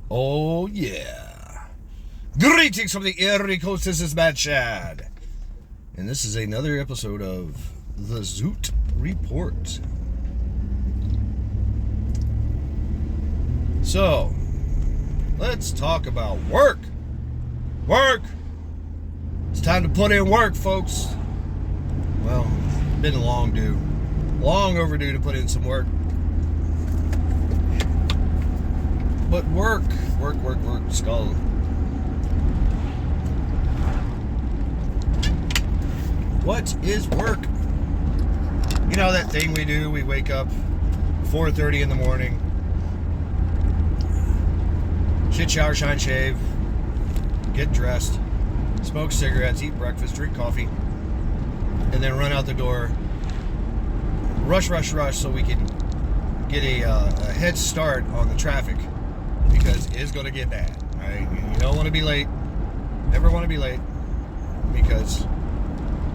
Oh, yeah. Greetings from the Erie Coast. This is Matt Shad. And this is another episode of the Zoot Report. So, let's talk about work. Work! It's time to put in work, folks. Well, been long overdue to put in some work. But work, skull. What is work? You know that thing we do, we wake up 4:30 in the morning, shit, shower, shine, shave, get dressed, smoke cigarettes, eat breakfast, drink coffee, and then run out the door, rush so we can get a head start on the traffic, because it's going to get bad, right? You don't want to be late, never want to be late, because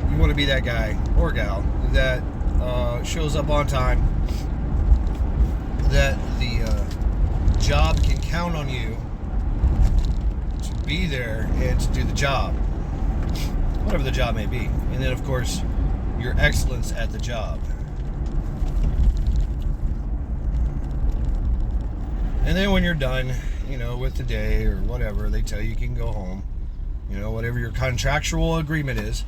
you want to be that guy or gal that shows up on time, that the job can count on you to be there and to do the job, whatever the job may be. And then, of course, your excellence at the job. And then when you're done, with the day or whatever, they tell you can go home. Whatever your contractual agreement is.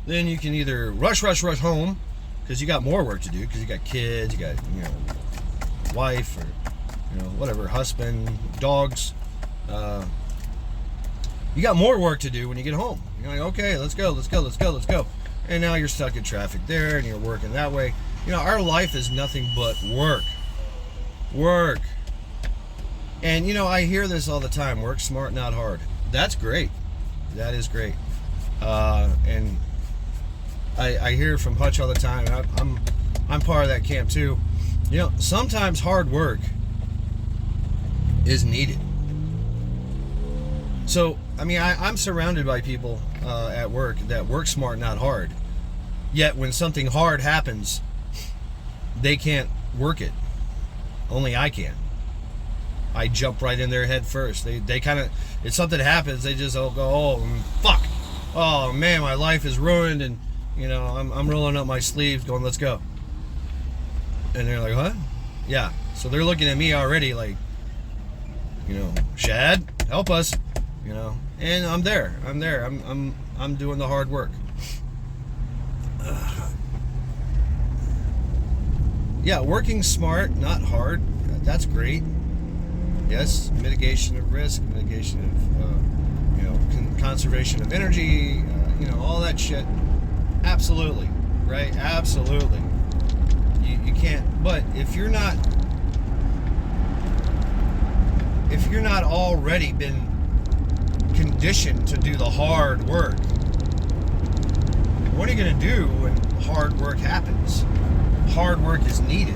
Then you can either rush home because you got more work to do, because you got kids, you got, wife or, whatever, husband, dogs. You got more work to do when you get home. You're like, okay, let's go. And now you're stuck in traffic there and you're working that way. Our life is nothing but work. And, I hear this all the time. Work smart, not hard. That's great. That is great. And I hear from Hutch all the time. And I'm part of that camp too. Sometimes hard work is needed. So, I'm surrounded by people at work that work smart, not hard. Yet when something hard happens, they can't work it. Only I can. I jump right in their head first. They kind of, if something happens, they just all go, oh, fuck. Oh, man, my life is ruined. And, I'm rolling up my sleeves going, let's go. And they're like, what? Yeah. So they're looking at me already like, Shad, help us. And I'm there. I'm doing the hard work. Yeah, working smart, not hard. That's great. Yes, mitigation of risk, mitigation of, conservation of energy, all that shit. Absolutely, right? Absolutely. You can't. But if you're not already been conditioned to do the hard work, what are you going to do when hard work happens? Hard work is needed.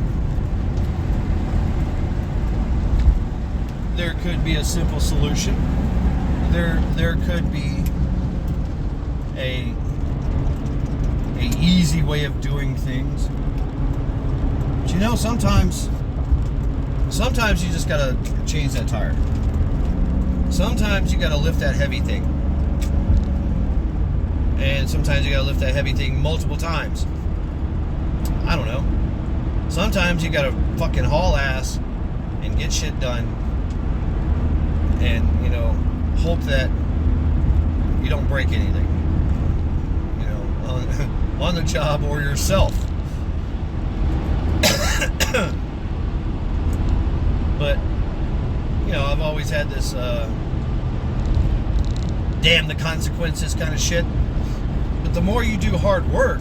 There could be a simple solution. There could be a easy way of doing things. But sometimes you just gotta change that tire. Sometimes you gotta lift that heavy thing. And sometimes you gotta lift that heavy thing multiple times. I don't know. Sometimes you gotta fucking haul ass and get shit done, and hope that you don't break anything, on the job or yourself. But I've always had this damn the consequences kind of shit. But the more you do hard work,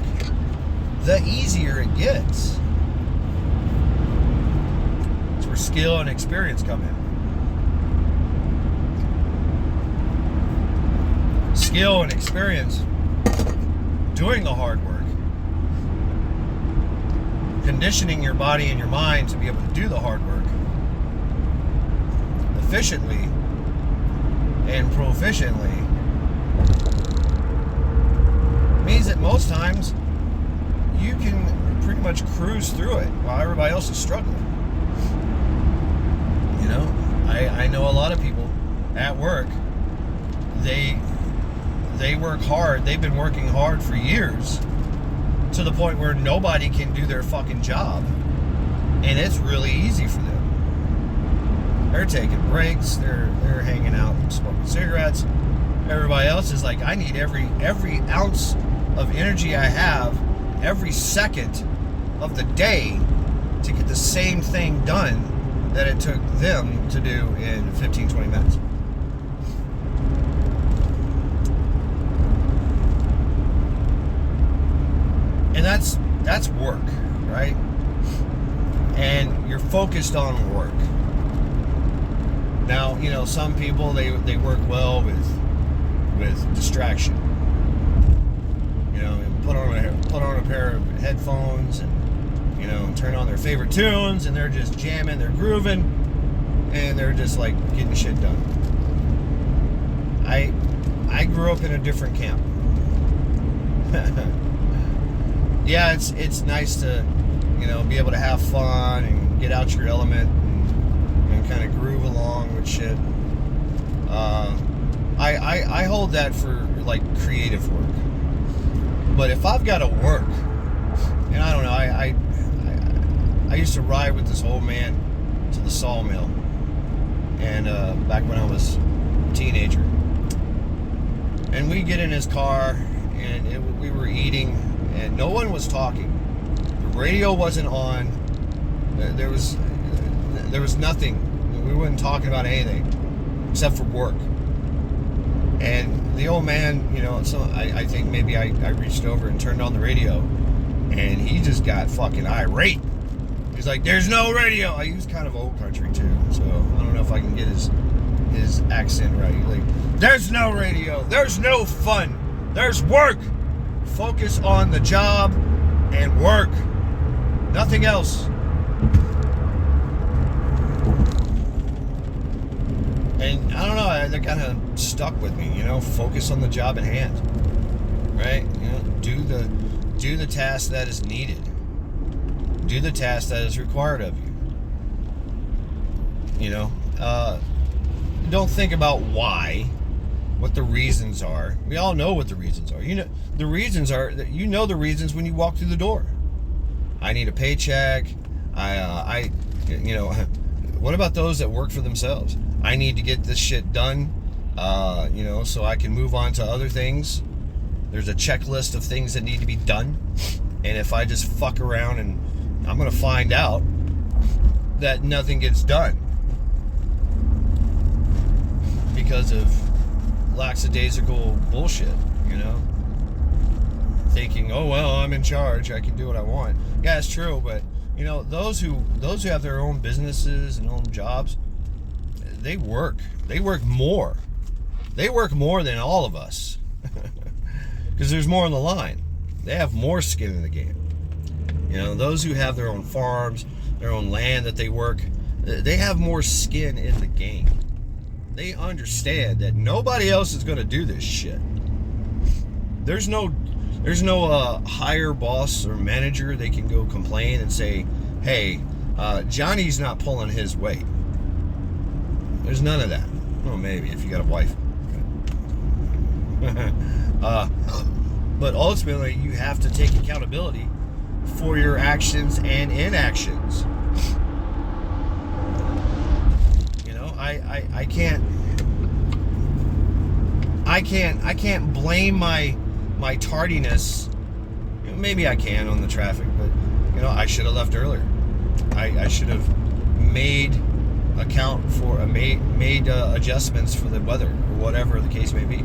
the easier it gets. It's where skill and experience come in. Skill and experience doing the hard work, conditioning your body and your mind to be able to do the hard work efficiently and proficiently means that most times you can pretty much cruise through it while everybody else is struggling. I know a lot of people at work, they work hard. They've been working hard for years to the point where nobody can do their fucking job. And it's really easy for them. They're taking breaks. They're hanging out and smoking cigarettes. Everybody else is like, I need every ounce of energy I have, every second of the day to get the same thing done that it took them to do in 15, 20 minutes. And that's work, right? And you're focused on work. Now, you know, some people, they work well with distraction. You know, and put on a pair of headphones and, you know, turn on their favorite tunes, and they're just jamming, they're grooving, and they're just like getting shit done. I grew up in a different camp. Yeah, it's nice to, you know, be able to have fun and get out your element and kind of groove along with shit. I hold that for like creative work. But if I've got to work, and I don't know, I used to ride with this old man to the sawmill, and back when I was a teenager, and we get in his car, and we were eating, and no one was talking. The radio wasn't on. There was nothing. We weren't talking about anything except for work. And the old man, you know, so I think maybe I reached over and turned on the radio, and he just got fucking irate. He's like, "There's no radio." He was kind of old country too, so I don't know if I can get his accent right. He's like, "There's no radio. There's no fun. There's work. Focus on the job and work. Nothing else." And I don't know, that kind of stuck with me, you know, focus on the job at hand, right? You know, do the task that is needed. Do the task that is required of you. You know, don't think about why, what the reasons are. We all know what the reasons are. You know, the reasons are that you know the reasons when you walk through the door. I need a paycheck. You know, what about those that work for themselves? I need to get this shit done, you know, so I can move on to other things. There's a checklist of things that need to be done. And if I just fuck around, and I'm going to find out that nothing gets done because of lackadaisical bullshit, you know? Thinking, oh, well, I'm in charge, I can do what I want. Yeah, it's true, but, you know, those who have their own businesses and own jobs, they work more. They work more than all of us. Because there's more on the line. They have more skin in the game. You know, those who have their own farms, their own land that they work, they have more skin in the game. They understand that nobody else is going to do this shit. There's no higher boss or manager they can go complain and say, hey, Johnny's not pulling his weight. There's none of that. Well, maybe if you got a wife. But ultimately, you have to take accountability for your actions and inactions. You know, I can't blame my tardiness. Maybe I can on the traffic, but you know, I should have left earlier. I should have made adjustments for the weather, or whatever the case may be.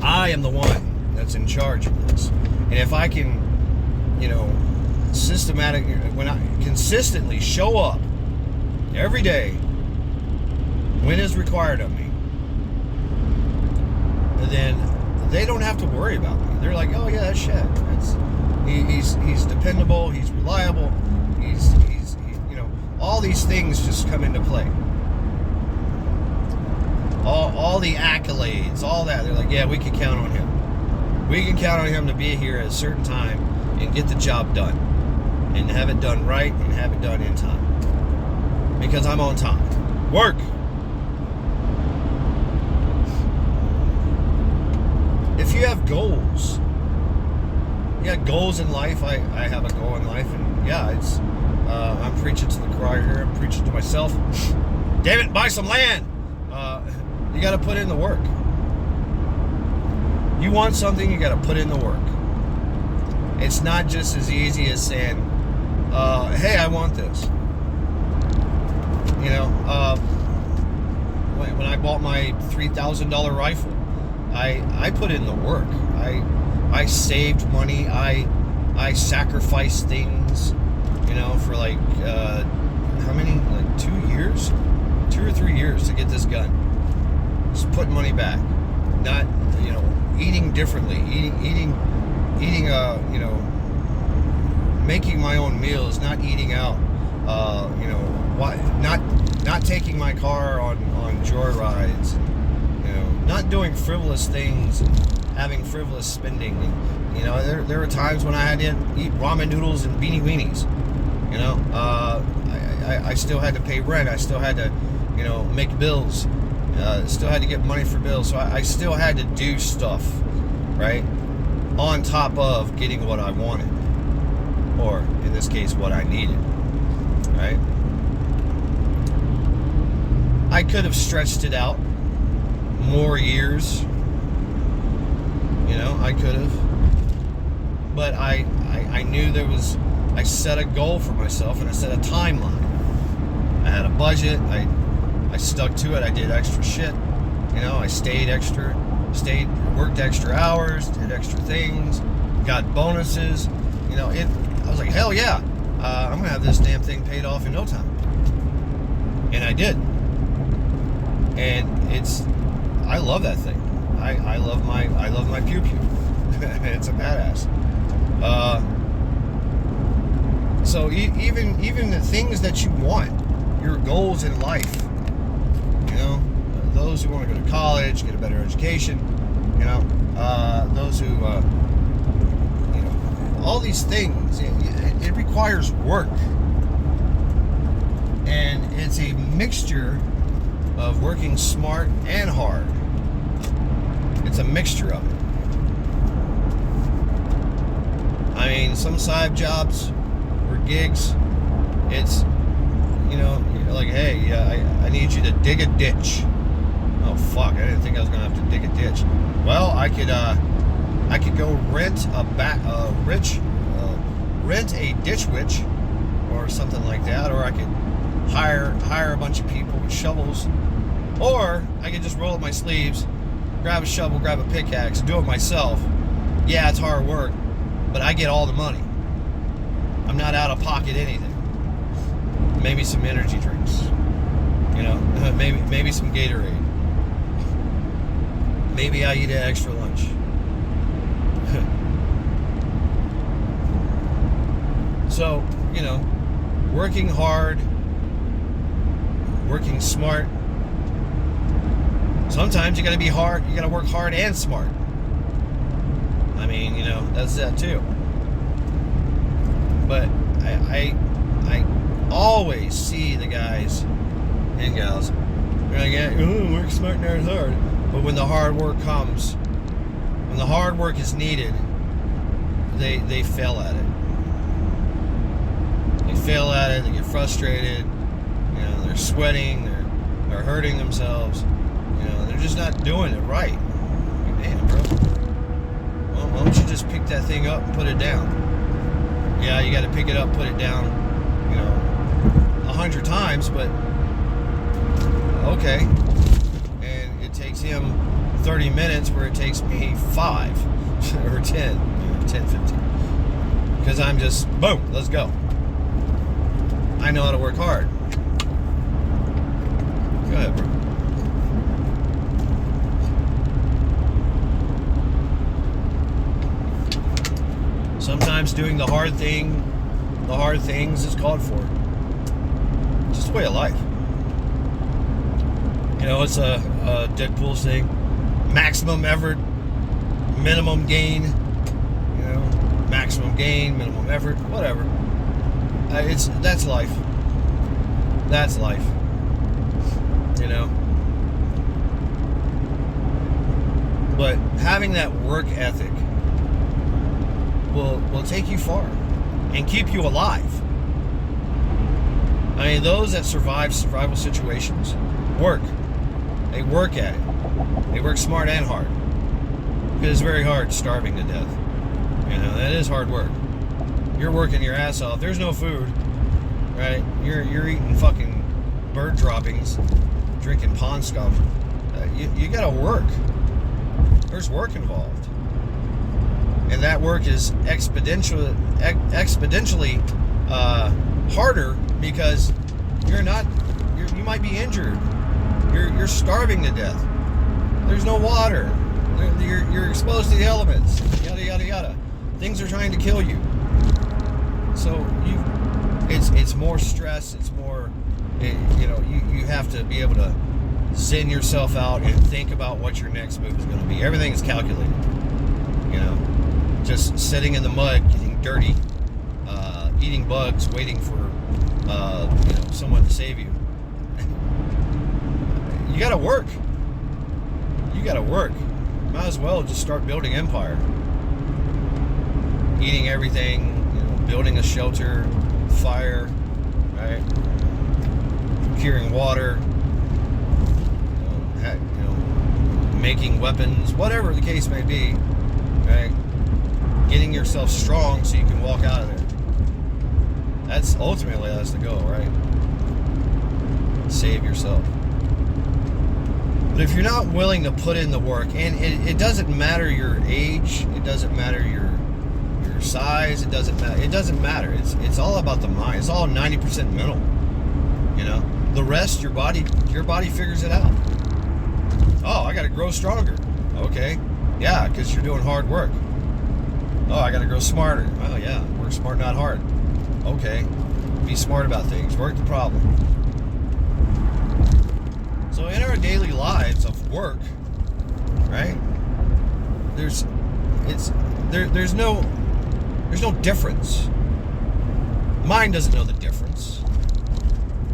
I am the one that's in charge of this, and if I can, you know, when I consistently show up every day when is required of me, then they don't have to worry about me. They're like, oh yeah, that's shit. He's dependable. He's reliable. He's you know, all these things just come into play. All the accolades, all that. They're like, yeah, we can count on him. We can count on him to be here at a certain time and get the job done. and have it done right and have it done in time. Because I'm on time. Work. If you have goals, goals in life. I have a goal in life, and yeah, it's I'm preaching to the choir here. I'm preaching to myself. Damn it, buy some land. You got to put in the work. You want something, you got to put in the work. It's not just as easy as saying, "Hey, I want this." You know, when I bought my $3,000 rifle, I put in the work. I saved money. I sacrificed things, you know, for like how many? Like 2 years, 2 or 3 years to get this gun. Just putting money back, not, you know, eating differently, eating. You know, making my own meals, not eating out. You know, not taking my car on joyrides. You know, not doing frivolous things and having frivolous spending. And, you know, there were times when I had to eat ramen noodles and beanie weenies. You know, I still had to pay rent. I still had to, you know, make bills. Still had to get money for bills. So I still had to do stuff, right? On top of getting what I wanted, or in this case, what I needed, right? I could have stretched it out more years, you know, I could have, but I knew I set a goal for myself, and I set a timeline. I had a budget, I stuck to it, I did extra shit, you know, I worked extra hours, did extra things, got bonuses, you know, I was like, hell yeah, I'm gonna have this damn thing paid off in no time. And I did. And I love that thing. I love my pew pew. It's a badass. So even the things that you want, your goals in life, you know, those who want to go to college, get a better education, you know, those who, you know, all these things, it requires work. And it's a mixture of working smart and hard. It's a mixture of it. I mean, some side jobs or gigs, it's, you know, you're like, hey, I need you to dig a ditch. Oh fuck! I didn't think I was gonna have to dig a ditch. Well, I could go rent a ditch witch or something like that, or I could hire a bunch of people with shovels, or I could just roll up my sleeves, grab a shovel, grab a pickaxe, do it myself. Yeah, it's hard work, but I get all the money. I'm not out of pocket anything. Maybe some energy drinks, you know, maybe some Gatorade. Maybe I eat an extra lunch. So, you know, working hard, working smart. Sometimes you gotta be hard, you gotta work hard and smart. I mean, you know, that's that too. But I always see the guys and gals, they're like, yeah, work smart, not hard. But when the hard work comes, when the hard work is needed, they fail at it. They fail at it, they get frustrated, you know, they're sweating, they're hurting themselves, you know, they're just not doing it right. Like, damn, bro. Well, why don't you just pick that thing up and put it down? Yeah, you gotta pick it up, put it down, you know, 100 times, but okay. And it takes him 30 minutes where it takes me 5 or 10, 15. Because I'm just, boom, let's go. I know how to work hard. Go ahead, bro. Sometimes doing the hard things is called for. It's just a way of life. You know, it's a Deadpool thing. Maximum effort, minimum gain. You know, maximum gain, minimum effort, whatever. That's life. That's life. You know. But having that work ethic will take you far and keep you alive. I mean, those that survive survival situations work. They work at it. They work smart and hard. Because it's very hard starving to death. You know, that is hard work. You're working your ass off. There's no food, right? You're eating fucking bird droppings, drinking pond scum. You gotta work. There's work involved. And that work is exponentially harder because you might be injured. You're starving to death. There's no water. You're exposed to the elements. Yada yada yada. Things are trying to kill you. So it's more stress. It's more. You have to be able to zen yourself out and think about what your next move is going to be. Everything is calculated. You know, just sitting in the mud, getting dirty, eating bugs, waiting for someone to save you. You got to work. You got to work. Might as well just start building empire. Eating everything, building a shelter, fire, right? Procuring water, making weapons, whatever the case may be, right? Getting yourself strong so you can walk out of there. That's the goal, right? Save yourself. But if you're not willing to put in the work, and it doesn't matter your age, it doesn't matter your size, it doesn't matter. It's all about the mind. It's all 90% mental. The rest, your body figures it out. Oh, I got to grow stronger. Okay, yeah, because you're doing hard work. Oh, I got to grow smarter. Oh yeah, work smart, not hard. Okay, be smart about things. Work the problem. So in our daily lives of work, right? There's no difference. Mind doesn't know the difference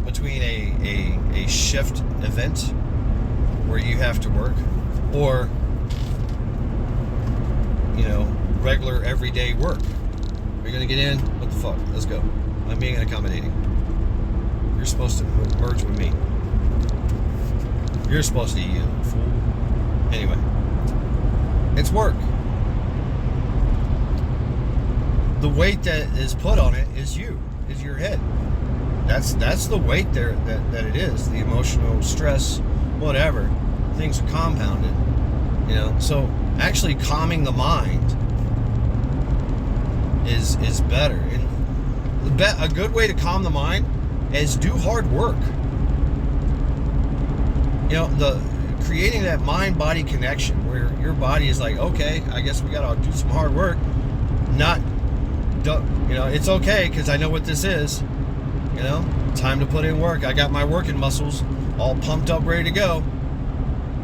between a shift event where you have to work or regular everyday work. Are you gonna get in? What the fuck? Let's go. I'm being accommodating. You're supposed to merge with me. You're supposed to eat, fool. Anyway, it's work. The weight that is put on it is your head. That's the weight there that it is. The emotional stress, whatever. Things are compounded. So actually calming the mind is better. And a good way to calm the mind is do hard work. The creating that mind-body connection where your body is like, okay, I guess we gotta do some hard work. It's okay because I know what this is. Time to put in work. I got my working muscles all pumped up, ready to go.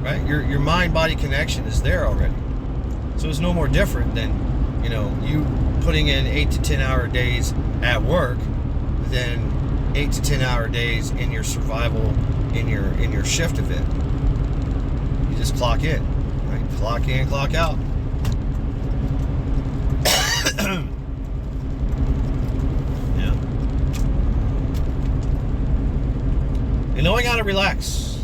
Right? Your mind-body connection is there already. So it's no more different than, you putting in 8 to 10 hour days at work than 8 to 10 hour days in your survival, in your shift event. You just clock in, right? Clock in, clock out. Yeah. And knowing how to relax,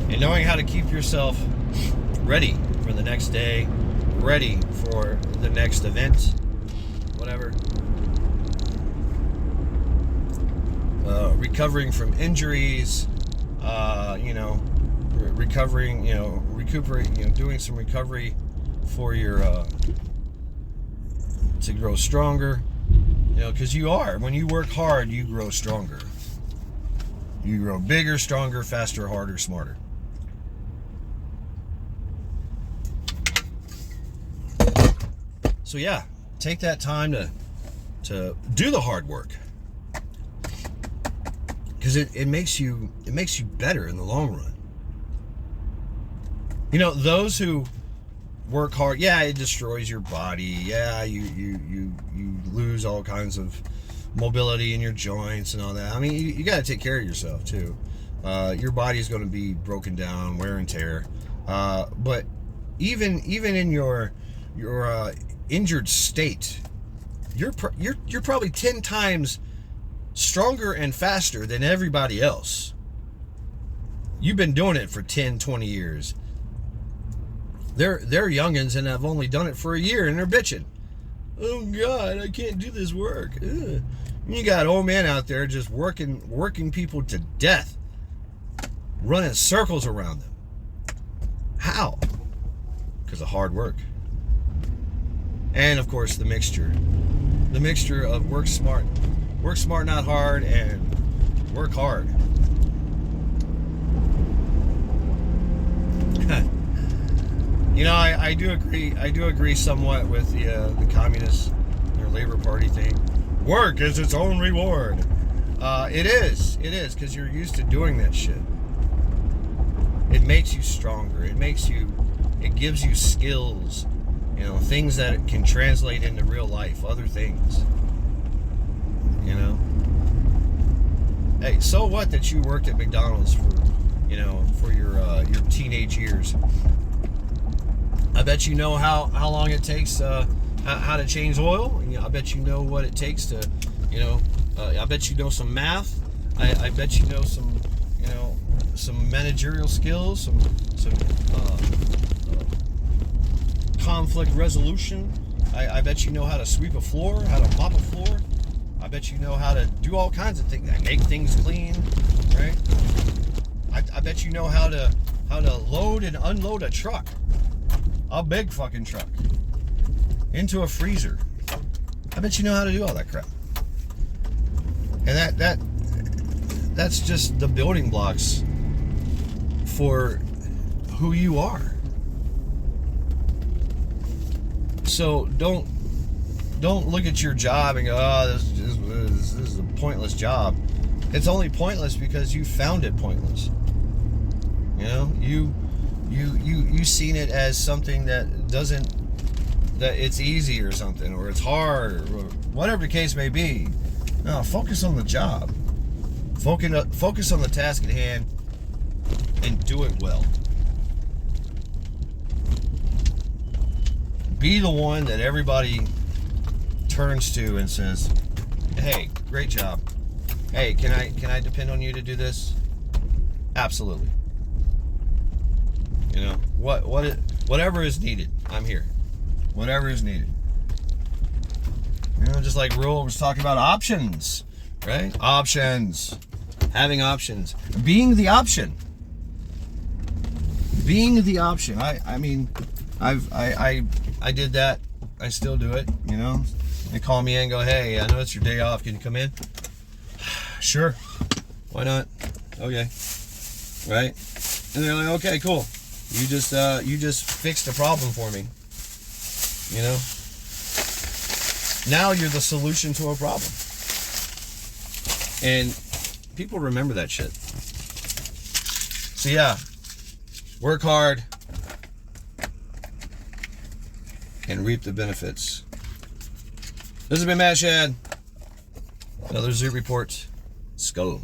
and knowing how to keep yourself ready for the next day, ready for the next event, whatever. Recovering from injuries, recovering, recuperating, doing some recovery for your, to grow stronger, because when you work hard, you grow stronger. You grow bigger, stronger, faster, harder, smarter. So yeah, take that time to do the hard work. Because it makes you better in the long run. Those who work hard, yeah, it destroys your body. Yeah, you lose all kinds of mobility in your joints and all that. I mean, you got to take care of yourself too. Your body's going to be broken down, wear and tear. But even in your injured state, you're probably 10 times stronger and faster than everybody else. You've been doing it for 10, 20 years. They're youngins and have only done it for a year and they're bitching. Oh God, I can't do this work. Ugh. You got old men out there just working people to death, running circles around them. How? Because of hard work. And of course the mixture of work smart not hard, and work hard. You know, I do agree somewhat with the communists, their Labor Party thing. Work is its own reward. It is, because you're used to doing that shit. It makes you stronger. It gives you skills, you know, things that can translate into real life, other things. You know? Hey, so what that you worked at McDonald's for your teenage years? I bet you know how long it takes, how to change oil. You know, I bet you know what it takes to, I bet you know some math. I bet you know some managerial skills, some conflict resolution. I bet you know how to sweep a floor, how to mop a floor. I bet you know how to do all kinds of things, make things clean, right? I bet you know how to load and unload a truck. A big fucking truck into a freezer. I bet you know how to do all that crap. And that's just the building blocks for who you are. So don't look at your job and go, oh, this is a pointless job. It's only pointless because you found it pointless. You know, you seen it as something that it's easy or something, or it's hard, or whatever the case may be. No, focus on the job. Focus on the task at hand and do it well. Be the one that everybody turns to and says, hey, great job. Hey, can I depend on you to do this? Absolutely. You know, whatever is needed, I'm here. Whatever is needed. You know, just like Rule was talking about options, right? Options. Having options. Being the option. Being the option. I mean, I did that. I still do it, you know. They call me in and go, hey, I know it's your day off. Can you come in? Sure. Why not? Okay. Right? And they're like, okay, cool. You just fixed the problem for me. You know? Now you're the solution to a problem. And people remember that shit. So yeah, work hard and reap the benefits. This has been Matt Shad. Another Zoot Report. Let's go.